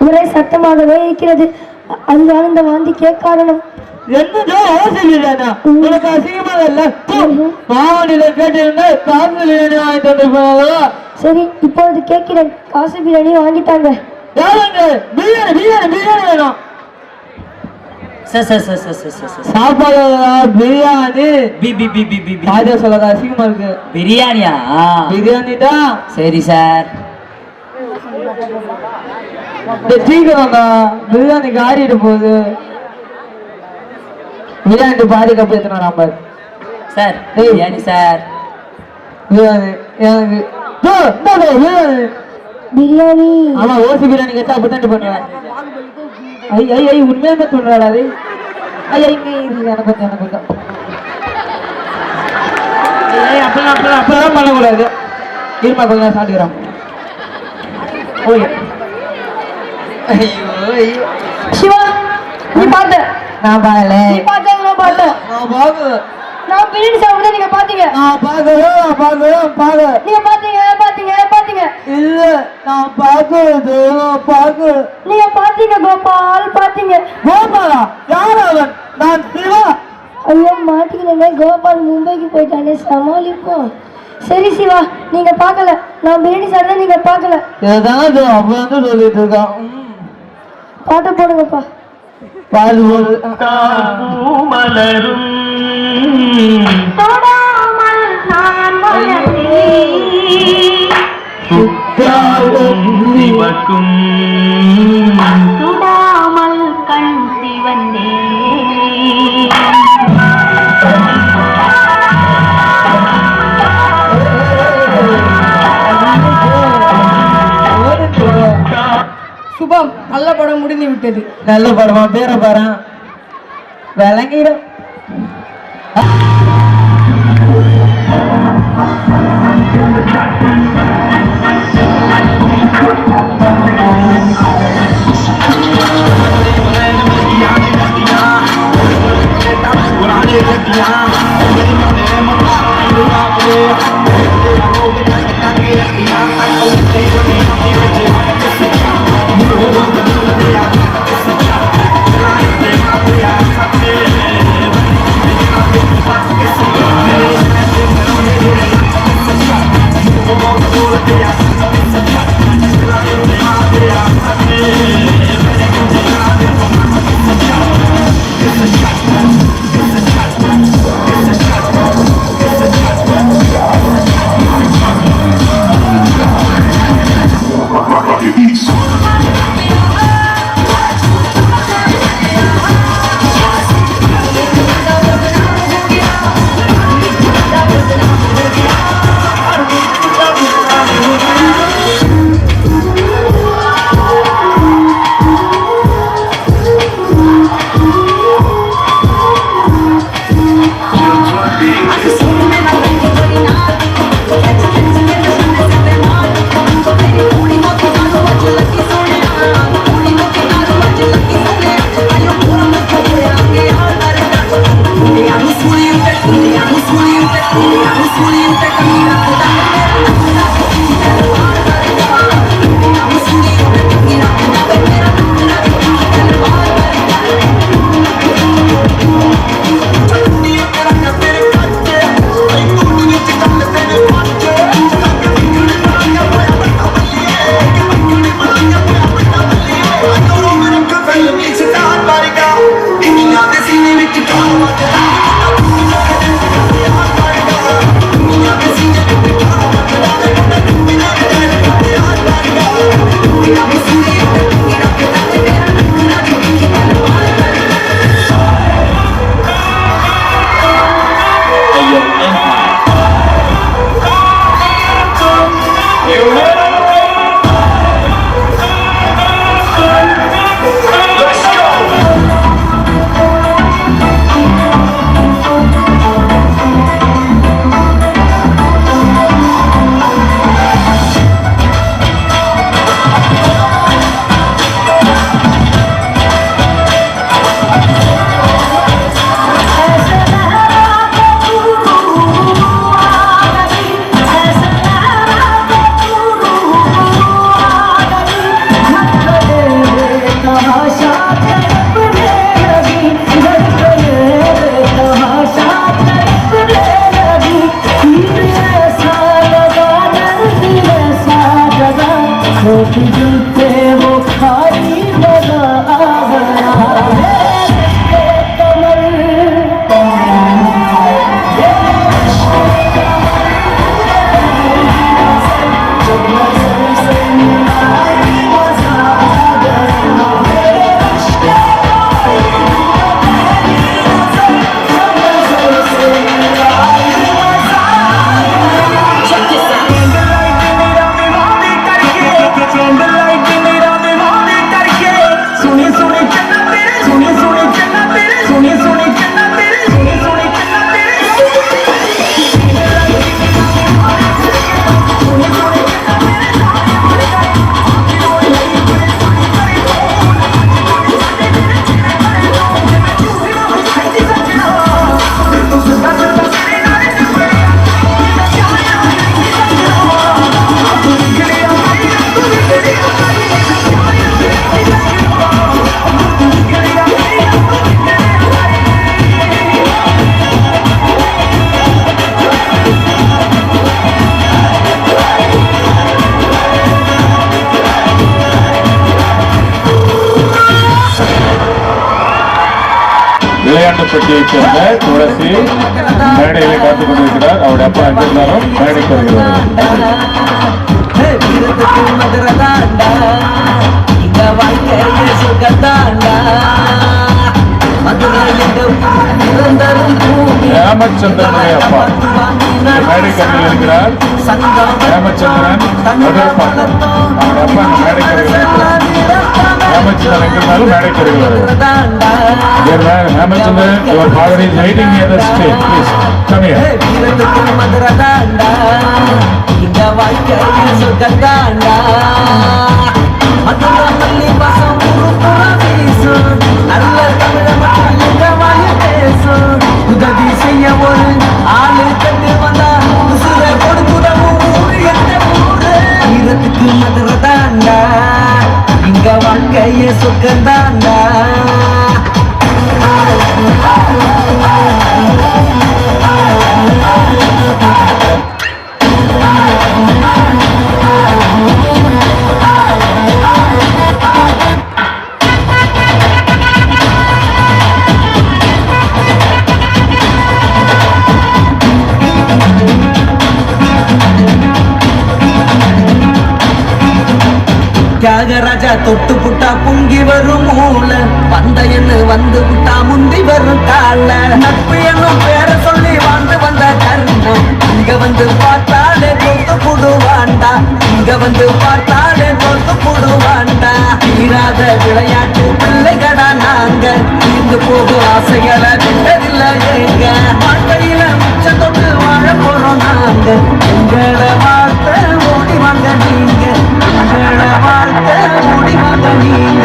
ஒரே சத்தமாகவே இருக்கிறது. அதுதான் இந்த வாந்திக்கே காரணம். என்னதோ யோசிக்கிறேனா உனக்கு அசிங்கமாக இல்ல மாவனில கேட்டிருந்தா காசு பிரியாணி வாங்கிட்டு வந்து போனாலோ. சரி, இப்பொழுது கேட்கிறேன், காசு பிரியாணி வாங்கிட்டாங்க. யாருங்க பிரியாணி பிரியாணி பிரியாணி வேணும். சாப்பாடு பிரியாணி ராஜா சொல்லதா அசிங்கமா இருக்கு. பிரியாணியா? பிரியாணி தான். சரி சார். சீக்கிரம் பிரியாணிக்கு ஆறிட்டு போகுது. பிரியாணி பாதி கப்பு எத்தனை number sir? Biryani sir. Biryani எனக்கு பிரியாணி. ஆமா, ஓசி பிரியாணி கேட்டா அப்படித்தான் பண்ணுவேன். ஐ ஐ ஐ உண்மையுமே சொல்றாடா அது. ஐ ஐ எனக்கு கொஞ்சம் எனக்கு கொஞ்சம் அப்பெல்லாம் பண்ணக்கூடாது. இருமா கொஞ்சம் சாப்பிட்டுக்கிறோம். ஓகே. ஐயோ ஐயோ சிவா, நீ பார்த்த? நான் பார்க்கல. நீ பார்த்த? நான் பார்த்தேன். நான் பார்க்கல. நான் பிரியாணி சாப்பிட நீங்க பாத்தீங்க. நான் பார்க்கல. நான் பார்க்கல. பார்க்கல. நீங்க பாத்தீங்க பாத்தீங்க பாத்தீங்க. இல்ல, நான் பார்க்கறது. நான் பார்க்கல. நீங்க பாத்தீங்க கோபால், பாத்தீங்க. கோபாலா? யார் அவன்? நான் சிவா. ஐயோ மாட்டிக்கிறேங்க, கோபால் மும்பைக்கு போயிட்டானே, சமாளிப்போம். சரி சிவா, நீங்க பார்க்கல. நான் பிரியாணி சாப்பிட நீங்க பார்க்கல. ஏதாவது அப்ப வந்து சொல்லிட்டு இருக்கான். பாட்ட போடுங்கப்பா. பால் போடு. மலரும் சிவக்கும் சுடாமல் கண் சிவந்தே. சுபம், நல்ல படம் முடிந்து விட்டது. நல்ல படமா? பேரை பாரு, விளங்கிடும். कि दिल पे वो खाली लगा आ गया விளையாட்டுப்பட்டியைச் சேர்ந்த துளசி மேடையிலே காத்துக் கொண்டிருக்கிறார். அவருடைய அப்பா அங்கிருந்தாலும் மேடைக்கு வருகிறார். ராமச்சந்திரனுடைய அப்பா மேடைக்கு இருக்கிறார். ராமச்சந்திரன் அவருடைய அப்பா மேடைக்கு வருகிறார். ராமச்சந்திரன் எங்கிருந்தாலும் மேடைக்கு வருகிறார். Ramachandran, your father is waiting near the stage. Please come here. உதவி செய்ய ஒரு ஆளு கண்டு வந்தா மதுரை தாண்டா இங்க வாழ்க்கைய சுக்கந்தாண்டா தியாகராஜா தொட்டு புட்டா பொங்கி வரும் மூல பந்தையன்னு வந்து புட்டா முந்தி வரும் கால நட்பு என்னும் பேரை சொல்லி வாழ்ந்து வந்த கர்மம் இங்க வந்து பார்த்தாலே தொத்து புடுவாண்டா இங்க வந்து பார்த்தாலே தொத்து புடுவாண்டா தீராத விளையாட்டு பிள்ளைகடா நாங்க இங்கு போகும் ஆசைகளை விட்டதில்லை எங்க வாழ்க்கையில மிச்ச தொட்டு வாழ போறோம் நாங்க எங்களை வாழ்த்த ஓடி வாங்க நீங்க எங்களை வாழ்த்த ஓடி வாங்க நீங்க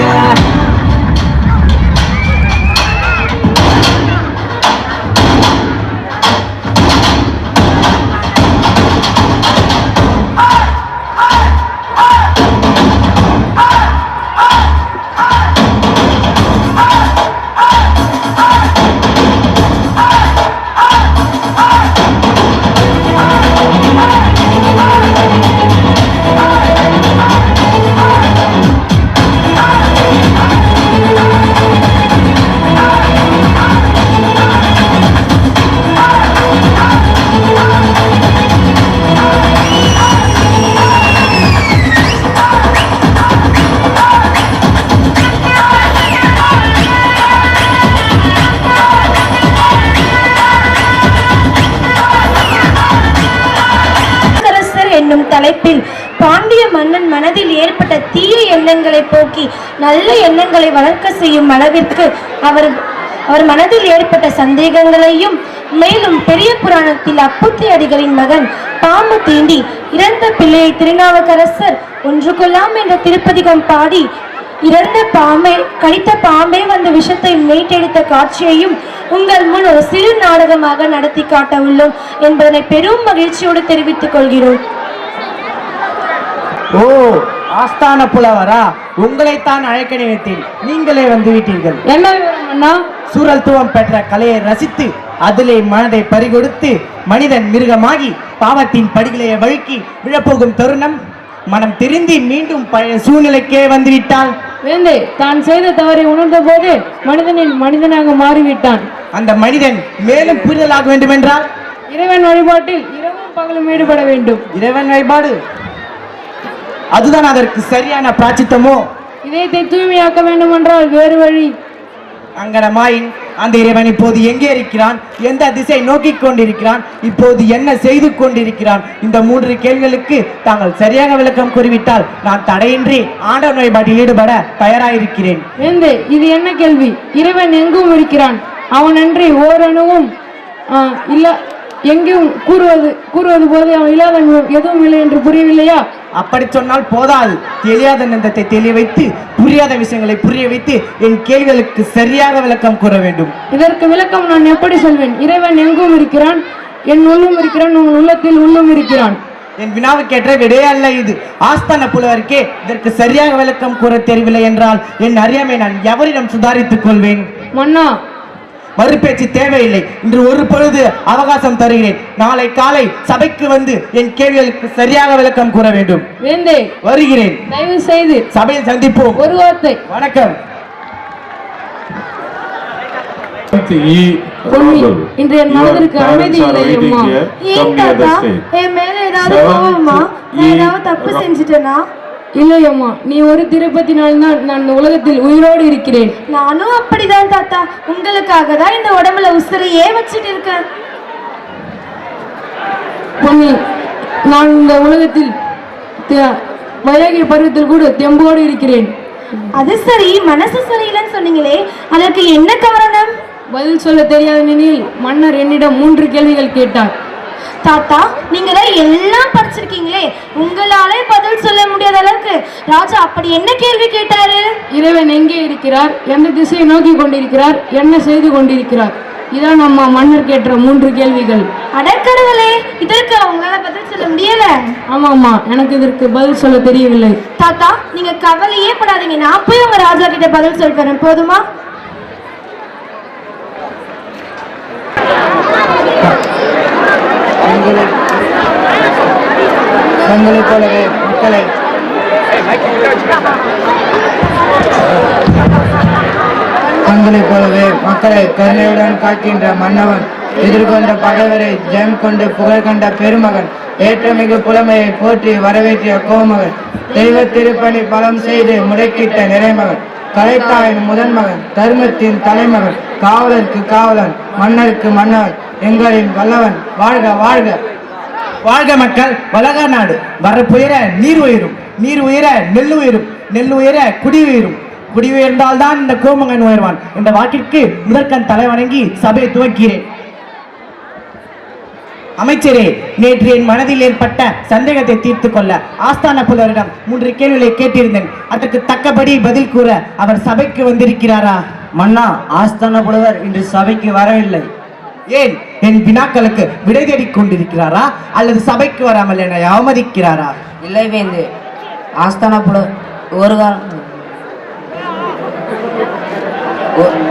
தலைப்பில் பாண்டிய மன்னன் மனதில் ஏற்பட்ட தீய எண்ணங்களை போக்கி நல்ல எண்ணங்களை வளர்க்க செய்யும் அளவிற்கு அவர் மனதில் ஏற்பட்ட சந்தேகங்களையும் மேலும் பெரிய புராணத்தில் அப்புத்தி அடிகளின் மகன் பாம்பு தீண்டி இறந்த பிள்ளையை திருநாவுக்கரசர் ஒன்று கொள்ளாம் என்ற திருப்பதிகம் பாடி இறந்த பாம்பே கடித்த பாம்பே வந்து விஷத்தை மீட்டெடுத்த காட்சியையும் உங்கள் முன் ஒரு சிறு நாடகமாக நடத்தி காட்ட உள்ளோம் என்பதனை பெரும் மகிழ்ச்சியோடு தெரிவித்துக் கொள்கிறோம். ஓ, ஆஸ்தான புலவரா, உங்களைத்தான் அழைக்க நினைத்தேன். நீங்களே வந்து விட்டீர்கள். என்ன சூரல்துவம் பெற்ற கலையை ரசித்து அதிலே மனதை பறிகொடுத்து மனிதன் மிருகமாகி பாவத்தின் படிகளையை வழுக்கி விழப்போகும் தருணம் மனம் திருந்தி மீண்டும் பழைய சூழ்நிலைக்கே வந்துவிட்டால்? வேந்தே, தான் செய்த தவறை உணர்ந்த போது மனிதனாக மாறிவிட்டான். அந்த மனிதன் மேலும் புரிதலாக வேண்டும் என்றால் இறைவன் வழிபாட்டில் இரவும் பகலும் ஈடுபட வேண்டும். இறைவன் வழிபாடு அதுதான் அதற்கு சரியான பிராச்சித்தமோ? இதயத்தை தூய்மையாக்க வேண்டும் என்றால் வேறு வழி. அங்கனமாயின் அந்த இறைவன் இப்போது எங்கே இருக்கிறான்? எந்த திசை நோக்கி கொண்டிருக்கிறான்? இப்போது என்ன செய்து கொண்டிருக்கிறான்? இந்த 3 கேள்விகளுக்கு தாங்கள் சரியாக விளக்கம் கூறிவிட்டால் நான் தடையின்றி ஆண்டவன் வழிபாட்டில் ஈடுபட தயாராயிருக்கிறேன். வேந்தே, இது என்ன கேள்வி? இறைவன் எங்கும் இருக்கிறான். அவனன்றி ஓரணுவும் இல்ல எங்கேயும் கூறுவது போது அவன் இல்லாத எதுவும் இல்லை என்று புரியவில்லையா? அப்படி சொன்னால் போதாது. தெரியாத நந்தத்தை தெளிய வைத்து புரியாத விஷயங்களை புரிய வைத்து என் கேள்விகளுக்கு சரியாக விளக்கம் கூற வேண்டும். இதற்கு விளக்கம் நான் எப்படி சொல்வேன்? இறைவன் எங்கும் இருக்கிறான், என் உள்ளும் இருக்கிறான், உங்கள் உள்ளத்தில் உள்ளும் இருக்கிறான். என் வினாவுக்கேற்ற விடையே அல்ல இது. ஆஸ்தான புலவருக்கே இதற்கு சரியாக விளக்கம் கூற தெரியவில்லை என்றால் என் அறியாமை நான் எவரிடம் சுதாரித்துக் கொள்வேன்? மன்னா, மறுபேச்சு தேவையில்லை. இன்று ஒரு பொழுது அவகாசம் தருகிறேன். நாளை காலை சபைக்கு வந்து என் கேள்விகளுக்கு சரியாக விளக்கம் கூற வேண்டும். வேந்தே, வருகிறேன். தயவு செய்து சபையில் சந்திப்போம். ஒரு வார்த்தை. வணக்கம். இன்று என் மனதிற்கு அமைதி இல்லை அம்மா. ஏன் தாத்தா, என் மேல ஏதாவது கோவமா? நான் ஏதாவது தப்பு செஞ்சுட்டேனா? இல்லை அம்மா, நீ ஒரு திருப்பத்தினால்தான் நான் இந்த உலகத்தில் உயிரோடு இருக்கிறேன். நானும் அப்படிதான் தாத்தா. உங்களுக்காக தான் இந்த உடம்புல உசுரையே வச்சுட்டு இருக்கேன். பொன்னி, நான் இந்த உலகத்தில் வயகிய பருவத்தில் கூட தெம்போடு இருக்கிறேன். அது சரி, மனசு சரியில்லைன்னு சொன்னீங்களே, அதற்கு என்ன காரணம்? பதில் சொல்ல தெரியாத நிலையில் மன்னர் என்னிடம் 3 கேள்விகள் கேட்டார். தாத்தா, நீங்க தான் எல்லாம் படிச்சிருக்கீங்களே, உங்களாலே பதில் சொல்ல முடியாத அளவுக்கு ராஜா அப்படி என்ன கேள்வி கேட்டாரு? இறைவன் எங்கே இருக்கிறார், எந்த திசையை நோக்கி கொண்டிருக்கிறார், என்ன செய்து கொண்டிருக்கிறார், இதான் நம்ம மன்னர் கேட்ட 3 கேள்விகள். அடக்கடவுளே, இதற்கு அவங்களால பதில் சொல்ல முடியல. ஆமாம்மா, எனக்கு இதற்கு பதில் சொல்ல தெரியவில்லை. தாத்தா, நீங்க கவலையே படாதீங்க, நான் போய் உங்க ராஜா கிட்ட பதில் சொல்றேன், போதுமா? தங்களைப் போலவே மக்களை கருணையுடன் காக்கின்ற மன்னவன், எதிர்கொண்ட பகைவரை ஜெயம் கொண்டு புகழ் கண்ட பெருமகன், ஏற்றமிகு புலமையை போற்றி வரவேற்றிய கோமகன், தெய்வ திருப்பணி பலம் செய்து முடக்கிட்ட நிறைமகன், கலைத்தாயின் முதன் மகன், தர்மத்தின் தலைமகன், காவலருக்கு காவலன், மன்னருக்கு மன்னவன், எங்களின் வல்லவன், வாழ்க வாழ்க. வாழ்க மக்கள், வளக நாடு. வரப்புயர நீர் உயரும், நீர் உயர நெல் உயரும், நெல் உயர குடி உயரும், குடி உயர்ந்தால்தான் இந்த கோமகன் உயர்வான் என்ற வாக்கிற்கு முதற்கண் தலைவணங்கி சபையை துவக்கிறேன். அமைச்சரே, நேற்று என் மனதில் ஏற்பட்ட சந்தேகத்தை தீர்த்து கொள்ள ஆஸ்தான புலவரிடம் 3 கேள்விகளை கேட்டிருந்தேன். அதற்கு தக்கபடி பதில் கூற அவர் சபைக்கு வந்திருக்கிறாரா? மன்னா, ஆஸ்தான புலவர் இன்று சபைக்கு வரவில்லை. ஏன்? என் வினாக்களுக்கு விடை தேடிக் கொண்டிருக்கிறாரா அல்லது சபைக்கு வராமல் என்னை அவமதிக்கிறாரா? இல்லை வேந்து, ஆஸ்தான புலவர்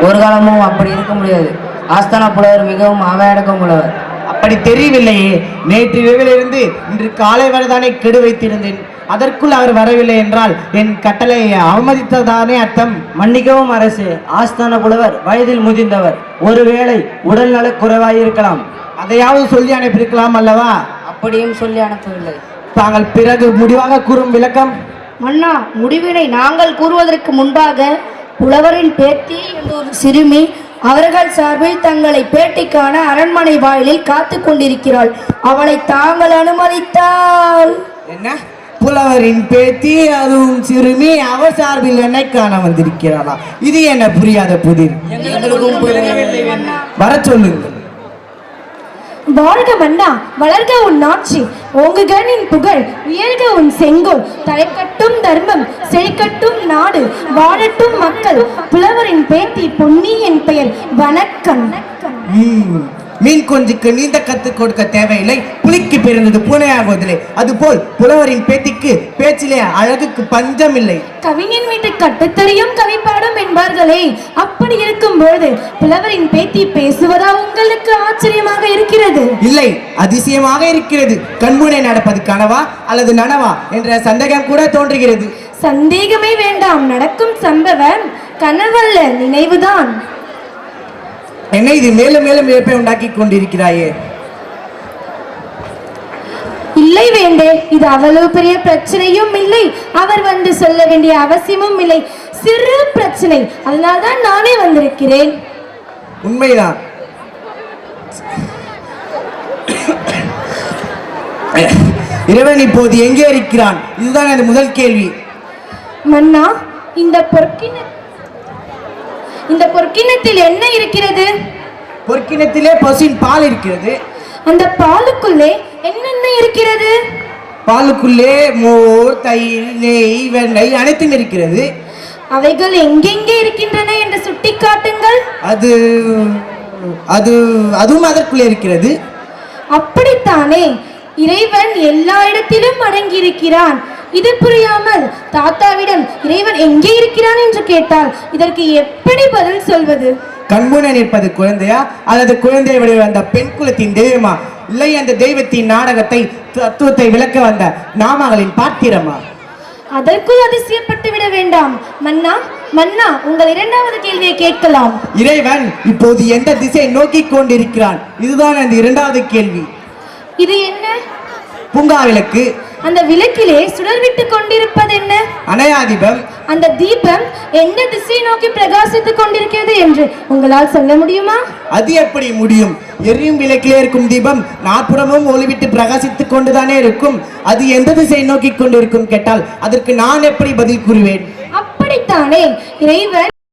ஒரு காலமும் அப்படி இருக்க முடியாது. ஆஸ்தான புலவர் மிகவும் அவயடக்கம் உள்ளவர். அப்படி தெரியவில்லையே. நேற்று இரவிலிருந்து இன்று காலை வரதானே கெடு வைத்திருந்தேன். அதற்குள் அவர் வரவில்லை என்றால் என் கட்டளையை அவமதித்ததானே அர்த்தம். மன்னிக்கவும் அரசே, ஆஸ்தான புலவர் வயதில் முதிர்ந்தவர், ஒருவேளை உடல் நலக் குறைவாயிருக்கலாம். அதையாவது சொல்லி அனுப்பியிருக்கலாம் அல்லவா? அப்படியும் சொல்லி அனுப்பவில்லை. தாங்கள் பிறகு முடிவாக கூறும் விளக்கம்? மன்னா, முடிவினை நாங்கள் கூறுவதற்கு முன்பாக புலவரின் பேத்தி என்ற ஒரு சிறுமி அவர்கள் சார்பில் தங்களை பேட்டிக்கான அரண்மனை வாயிலில் காத்து கொண்டிருக்கிறாள். அவளை தாங்கள் அனுமதித்தால். என்ன? புலவரின் பேத்தி, அதுவும் சிறுமி, அவர் சார்பில் என்னை காண வந்திருக்கிறாளா? இது என்ன புரியாத புதிர்? வர சொல்லுங்கள். வாழ்க மன்னா, வளர்க உன் ஆட்சி, ஓங்குக நின் புகழ், உயர்க உன் செங்கோல், தலைக்கட்டும் தர்மம், செழிக்கட்டும் நாடு, வாழட்டும் மக்கள். புலவரின் பேத்தி பொன்னி என் பெயர். வணக்கம். மீன் குஞ்சுக்கு நீந்த கத்து கொடுக்க தேவையில்லை, புலிக்கு பிறந்தது பூனையாகுவதில்லை. அதுபோல் புலவரின் பேத்திக்கு பேச்சிலே அழகுக்கு பஞ்சம் இல்லை. கவிஞன் வீட்டு கட்டுத்தறியும் கவிப்பாடும் என்பார்களே, அப்படி இருக்கும்போது புலவரின் பேத்தி பேசுவதா உங்களுக்கு ஆச்சரியமாக இருக்கிறது? இல்லை, அதிசயமாக இருக்கிறது. கண்முனை நடப்பது கனவா அல்லது நனவா என்ற சந்தேகம் கூட தோன்றுகிறது. சந்தேகமே வேண்டாம், நடக்கும் சம்பவம் கனவல்ல, நினைவுதான். என்னை இது மேலும் மேலும் இழப்பை உண்டாக்கி கொண்டிருக்கிறாயே. இல்லை வேண்டே, இது அவ்வளவு பெரிய பிரச்சனையும் இல்லை, அவர் வந்து சொல்ல வேண்டிய அவசியமும் இல்லை. சிறு பிரச்சனை, அதனால்தான் நானே வந்திருக்கிறேன். உண்மைதான். இறைவன் இப்போது எங்கே இருக்கிறான்? இதுதான் எனது முதல் கேள்வி. மன்னா, இந்த பொற்கிணத்தில் என்ன இருக்கிறது? பொற்கிணத்திலே பசுவின் பால் இருக்கிறது. அந்த பாலுக்குள்ளே என்னென்ன இருக்கிறது? பாலுக்குள்ளே மோர், தயிர், நெய், வெண்ணெய் அனைத்தும் இருக்கிறது. அவைகள் எங்கெங்கே இருக்கின்றன என்று சுட்டி காட்டுங்கள். அதுவும் அதற்குள்ளே இருக்கிறது. அப்படித்தானே, இறைவன் எல்லா இடத்திலும் அடங்கியிருக்கிறான். இது புரியாமல் தாத்தாவிடம் இறைவன் எங்கே இருக்கிறான் என்று கேட்டால் இதற்கு எப்படி பதில் சொல்வது? கண்முனை நிற்பது குழந்தையா அல்லது குழந்தையை விட வந்த பெண் குலத்தின் தெய்வமா, இல்லை அந்த தெய்வத்தின் நாடகத்தை தத்துவத்தை விளக்க வந்த நாமகளின் பாத்திரமா? அதற்குள் அதிசயப்பட்டு விட வேண்டாம். மன்னா, உங்கள் இரண்டாவது கேள்வியை கேட்கலாம். இறைவன் இப்போது எந்த திசையை நோக்கி கொண்டிருக்கிறான்? இதுதான் அந்த இரண்டாவது கேள்வி. இது என்ன? பூங்கா விளக்கு. அந்த விளக்கிலே சுடர் விட்டு கொண்டிருப்பது என்ன? அணையாதீபம். அந்த தீபம் எந்த திசையை நோக்கி பிரகாசித்துக் கொண்டிருக்கிறது என்று உங்களால் சொல்ல முடியுமா? அது எப்படி முடியும்? எரியும் விளக்கிலே இருக்கும் தீபம் நாற்புறமும் ஒளிவிட்டு பிரகாசித்துக் கொண்டுதானே இருக்கும். அது எந்த திசையை நோக்கி கொண்டிருக்கும் கேட்டால் அதற்கு நான் எப்படி பதில் கூறுவேன்? அப்படித்தானே, இறைவன்